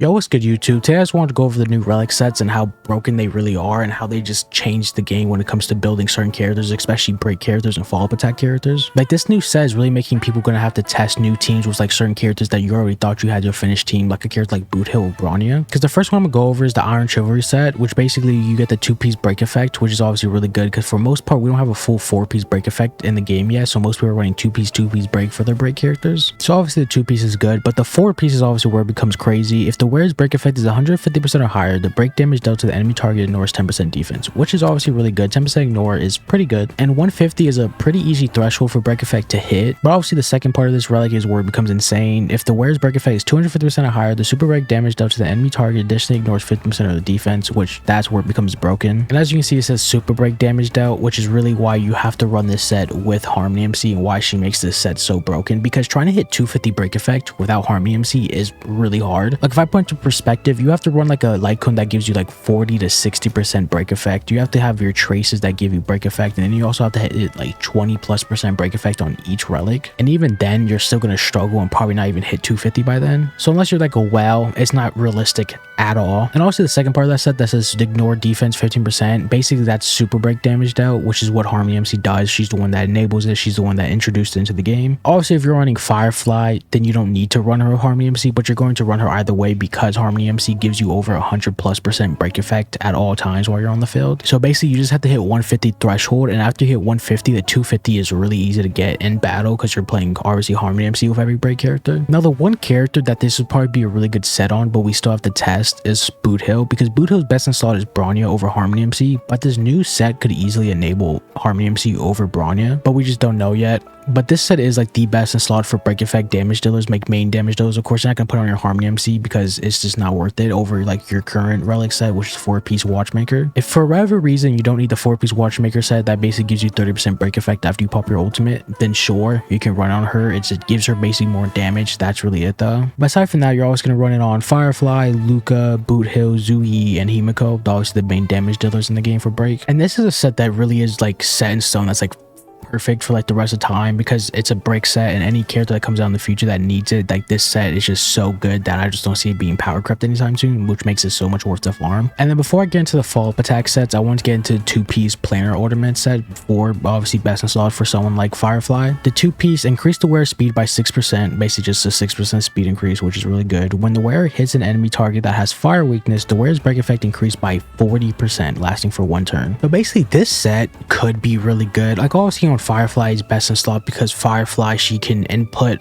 Yo, what's good YouTube? Today I just wanted to go over the new Relic sets and how broken they really are and how they just changed the game when it comes to building certain characters, especially break characters and follow-up attack characters. Like this new set is really making people gonna have to test new teams with like certain characters that you already thought you had your finished team, like a character like Boot Hill or Bronya. Because the first one I'm gonna go over is the Iron Chivalry set, which basically you get the 2-piece break effect, which is obviously really good because for most part we don't have a full 4-piece break effect in the game yet, so most people are running 2-piece break for their break characters. So obviously the 2-piece is good, but the 4-piece is obviously where it becomes crazy. If the wearer's break effect is 150% or higher, the break damage dealt to the enemy target ignores 10% defense, which is obviously really good. 10% ignore is pretty good, and 150 is a pretty easy threshold for break effect to hit. But obviously the second part of this relic is where it becomes insane. If the wearer's break effect is 250% or higher, the super break damage dealt to the enemy target additionally ignores 50% of the defense, which that's where it becomes broken. And as you can see, it says super break damage dealt, which is really why you have to run this set with Harmony MC and why she makes this set so broken, because trying to hit 250 break effect without Harmony MC is really hard. Like if I put into perspective, you have to run like a light cone that gives you like 40 to 60% break effect. You have to have your traces that give you break effect, and then you also have to hit like 20+% break effect on each relic. And even then, you're still gonna struggle and probably not even hit 250 by then. So unless you're like a whale, it's not realistic at all. And also the second part of that set that says ignore defense 15%, basically that's super break damage dealt, which is what Harmony MC does. She's the one that enables it. She's the one that introduced it into the game. Obviously, if you're running Firefly, then you don't need to run her Harmony MC, but you're going to run her either way because Harmony MC gives you over 100+% break effect at all times while you're on the field. So basically you just have to hit 150 threshold, and after you hit 150, the 250 is really easy to get in battle because you're playing obviously Harmony MC with every break character. Now the one character that this would probably be a really good set on, but we still have to test, is Boot Hill, because Boot Hill's best in slot is Bronya over Harmony MC, but this new set could easily enable Harmony MC over Bronya, but we just don't know yet. But this set is like the best in slot for break effect damage dealers, make main damage dealers. Of course, you're not gonna put on your Harmony MC because it's just not worth it over like your current Relic set, which is 4-piece Watchmaker. If for whatever reason you don't need the 4-piece Watchmaker set that basically gives you 30% break effect after you pop your ultimate, then sure, you can run on her. It just gives her basically more damage. That's really it though. But aside from that, you're always gonna run it on Firefly, Luca, Boot Hill, Zui, and Himiko, obviously the main damage dealers in the game for break. And this is a set that really is like set in stone. That's like perfect for like the rest of time because it's a break set, and any character that comes out in the future that needs it, like this set is just so good that I just don't see it being power crept anytime soon, which makes it so much worth the farm. And then before I get into the follow-up attack sets, I want to get into the 2-piece planar ornament set for obviously best in slot for someone like Firefly. The 2-piece increase the wearer speed by 6%, basically just a 6% speed increase, which is really good. When the wearer hits an enemy target that has fire weakness, the wearer's break effect increased by 40%, lasting for 1 turn. So basically this set could be really good. Like obviously on Firefly is best in slot because Firefly, she can input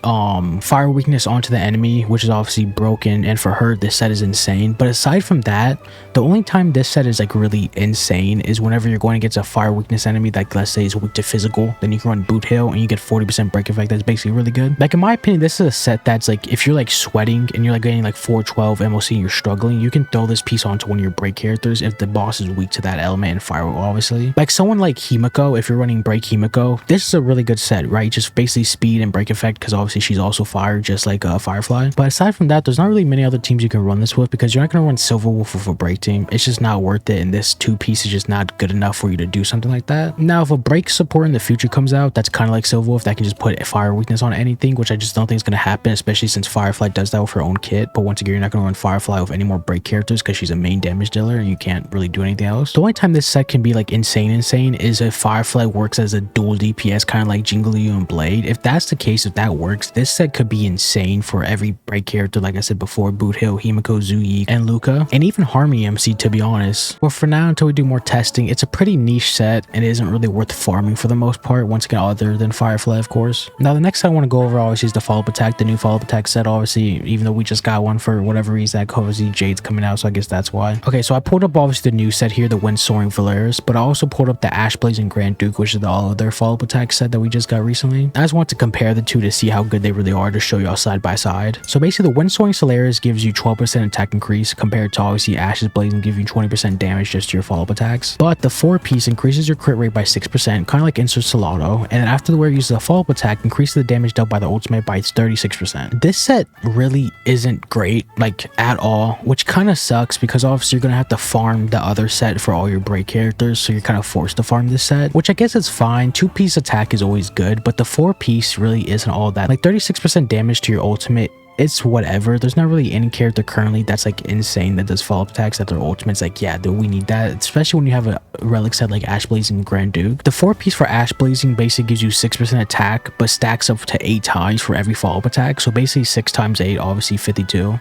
fire weakness onto the enemy, which is obviously broken, and for her this set is insane. But aside from that, the only time this set is like really insane is whenever you're going against a fire weakness enemy, like let's say is weak to physical, then you can run Boot Hill and you get 40% break effect. That's basically really good. Like in my opinion, this is a set that's like if you're like sweating and you're like getting like 412 MOC and you're struggling, you can throw this piece onto one of your break characters if the boss is weak to that element and fire obviously. Like someone like Himiko, if you're running break Himiko, this is a really good set, right? Just basically speed and break effect because obviously she's also fire just like Firefly. But aside from that, there's not really many other teams you can run this with because you're not going to run Silver Wolf with a break team. It's just not worth it, and this 2-piece is just not good enough for you to do something like that. Now if a break support in the future comes out that's kind of like Silver Wolf that can just put a fire weakness on anything, which I just don't think is going to happen, especially since Firefly does that with her own kit. But once again, you're not going to run Firefly with any more break characters because she's a main damage dealer and you can't really do anything else. The only time this set can be like insane is if Firefly works as a dual DPS, kind of like Jingliu and Blade. If that's the case, if that works, this set could be insane for every break character, like I said before, Boot Hill, Himiko, Zui, and Luca, and even Harmony MC, to be honest. But for now, until we do more testing, it's a pretty niche set and it isn't really worth farming for the most part, once again, other than Firefly, of course. Now, the next set I want to go over, obviously, is the follow-up attack, the new follow-up attack set, obviously, even though we just got one for whatever reason, that obviously Jade's coming out, so I guess that's why. Okay, so I pulled up, obviously, the new set here, the Wind Soaring Valeris, but I also pulled up the Ash Blazing Grand Duke, which is the all other follow-up attack set that we just got recently. I just want to compare the two to see how good they really are, to show y'all side by side. So basically the Wind Soaring Solaris gives you 12% attack increase compared to obviously Ash's Blazing give you 20% damage just to your follow-up attacks. But the 4-piece increases your crit rate by 6%, kind of like Insert Salado, and then after the wearer uses a follow-up attack, increases the damage dealt by the ultimate by 36%. This set really isn't great, like at all, which kind of sucks because obviously you're gonna have to farm the other set for all your break characters, so you're kind of forced to farm this set, which I guess is fine. 2-piece attack is always good, but the 4-piece really isn't all that. Like 36% damage to your ultimate it's whatever. There's not really any character currently that's like insane that does follow-up attacks that their ultimate's like, yeah, we need that, especially when you have a relic set like Ash Blazing and Grand Duke. The 4-piece for Ash Blazing basically gives you 6% attack, but stacks up to 8 times for every follow-up attack. So basically 6 times 8, obviously 52.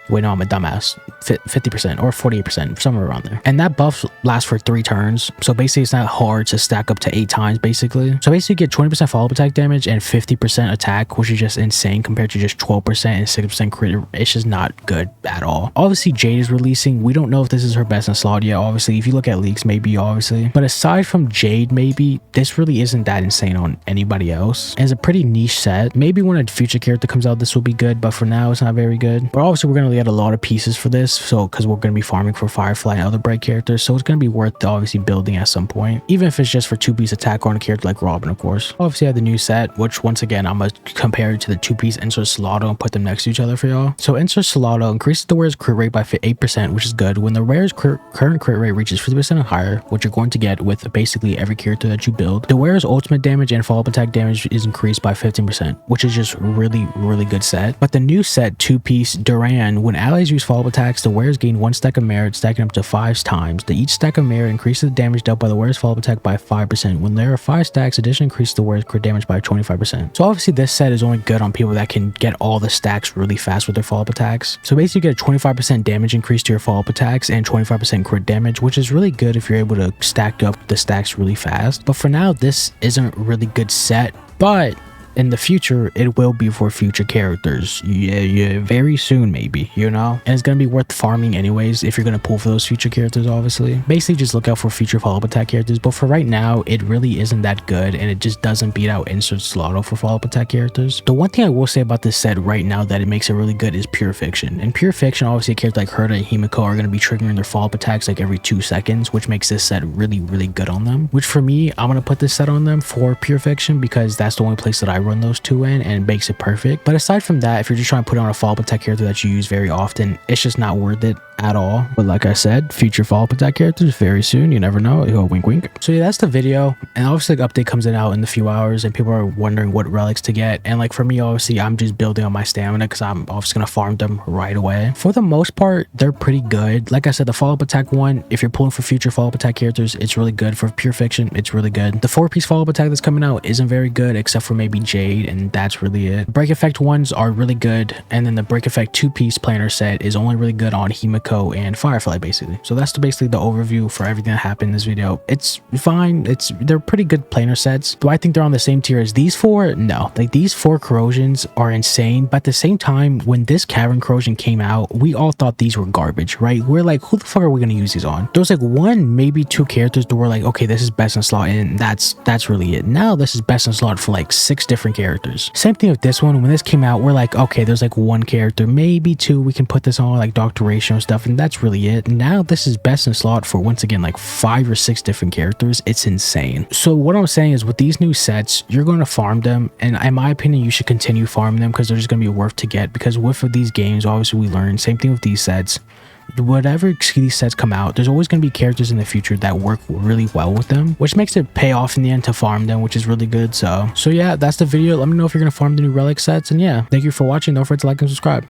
Wait, no, I'm a dumbass. 50% or 48%, somewhere around there. And that buff lasts for 3 turns. So basically, it's not hard to stack up to 8 times, basically. So basically, you get 20% follow-up attack damage and 50% attack, which is just insane compared to just 12% and 6% crit. It's just not good at all. Obviously, Jade is releasing. We don't know if this is her best in slot yet, obviously. If you look at leaks, maybe, obviously. But aside from Jade, maybe, this really isn't that insane on anybody else. And it's a pretty niche set. Maybe when a future character comes out, this will be good. But for now, it's not very good. But obviously, we're going to get a lot of pieces for this, so because we're going to be farming for Firefly and other bright characters, so it's going to be worth obviously building at some point, even if it's just for 2-piece attack on a character like Robin, of course. Obviously I have the new set, which once again I'm going to compare it to the 2-piece Insert Solado and put them next to each other for y'all. So Insert Solado increases the wearer's crit rate by 8%, which is good. When the wearer's current crit rate reaches 50% and higher, which you're going to get with basically every character that you build, the wearer's ultimate damage and follow-up attack damage is increased by 15%, which is just really good set. But the new set 2-piece Duran, when allies use follow-up attacks, the wearers gain 1 stack of merit, stacking up to 5 times. Each stack of merit increases the damage dealt by the wearer's follow-up attack by 5%. When there are 5 stacks, addition increases the wearer's crit damage by 25%. So obviously this set is only good on people that can get all the stacks really fast with their follow-up attacks. So basically you get a 25% damage increase to your follow-up attacks and 25% crit damage, which is really good if you're able to stack up the stacks really fast. But for now, this isn't a really good set, but in the future, it will be for future characters. Yeah, very soon, maybe, you know? And it's gonna be worth farming anyways if you're gonna pull for those future characters, obviously. Basically, just look out for future follow-up attack characters, but for right now, it really isn't that good, and it just doesn't beat out Insert Slaughter for follow-up attack characters. The one thing I will say about this set right now that it makes it really good is Pure Fiction. In Pure Fiction, obviously, a character like Herta and Himiko are gonna be triggering their follow-up attacks like every 2 seconds, which makes this set really good on them. Which for me, I'm gonna put this set on them for Pure Fiction because that's the only place that I run those 2 in, and it makes it perfect. But aside from that, if you're just trying to put on a follow-up attack character that you use very often, it's just not worth it at all. But like I said, future follow-up attack characters very soon, you never know. Wink wink. So yeah, that's the video, and obviously like update comes out in a few hours and people are wondering what relics to get, and like for me, obviously I'm just building on my stamina because I'm obviously gonna farm them right away. For the most part, they're pretty good. Like I said, the follow-up attack one, if you're pulling for future follow-up attack characters, it's really good. For Pure Fiction, it's really good. The 4-piece follow-up attack that's coming out isn't very good except for maybe Jade, and that's really it. Break effect ones are really good, and then the break effect 2-piece planner set is only really good on Himiko and Firefly, basically. So that's basically the overview for everything that happened in this video. It's fine. They're pretty good planar sets. Do I think they're on the same tier as these 4? No. Like, these 4 corrosions are insane, but at the same time, when this cavern corrosion came out, we all thought these were garbage, right? We're like, who the fuck are we gonna use these on? There was like 1, maybe 2 characters that were like, okay, this is best in slot, and that's really it. Now this is best in slot for like 6 different characters. Same thing with this one. When this came out, we're like, okay, there's like 1 character, maybe 2 we can put this on, like Dr. Ratio and stuff, and that's really it. Now this is best in slot for, once again, like 5 or 6 different characters. It's insane. So what I'm saying is, with these new sets, you're going to farm them, and in my opinion, you should continue farming them because they're just going to be worth to get, because with these games, obviously we learn, same thing with these sets, whatever these sets come out, there's always going to be characters in the future that work really well with them, which makes it pay off in the end to farm them, which is really good. So yeah, that's the video. Let me know if you're going to farm the new relic sets, and yeah, thank you for watching. Don't forget to like and subscribe.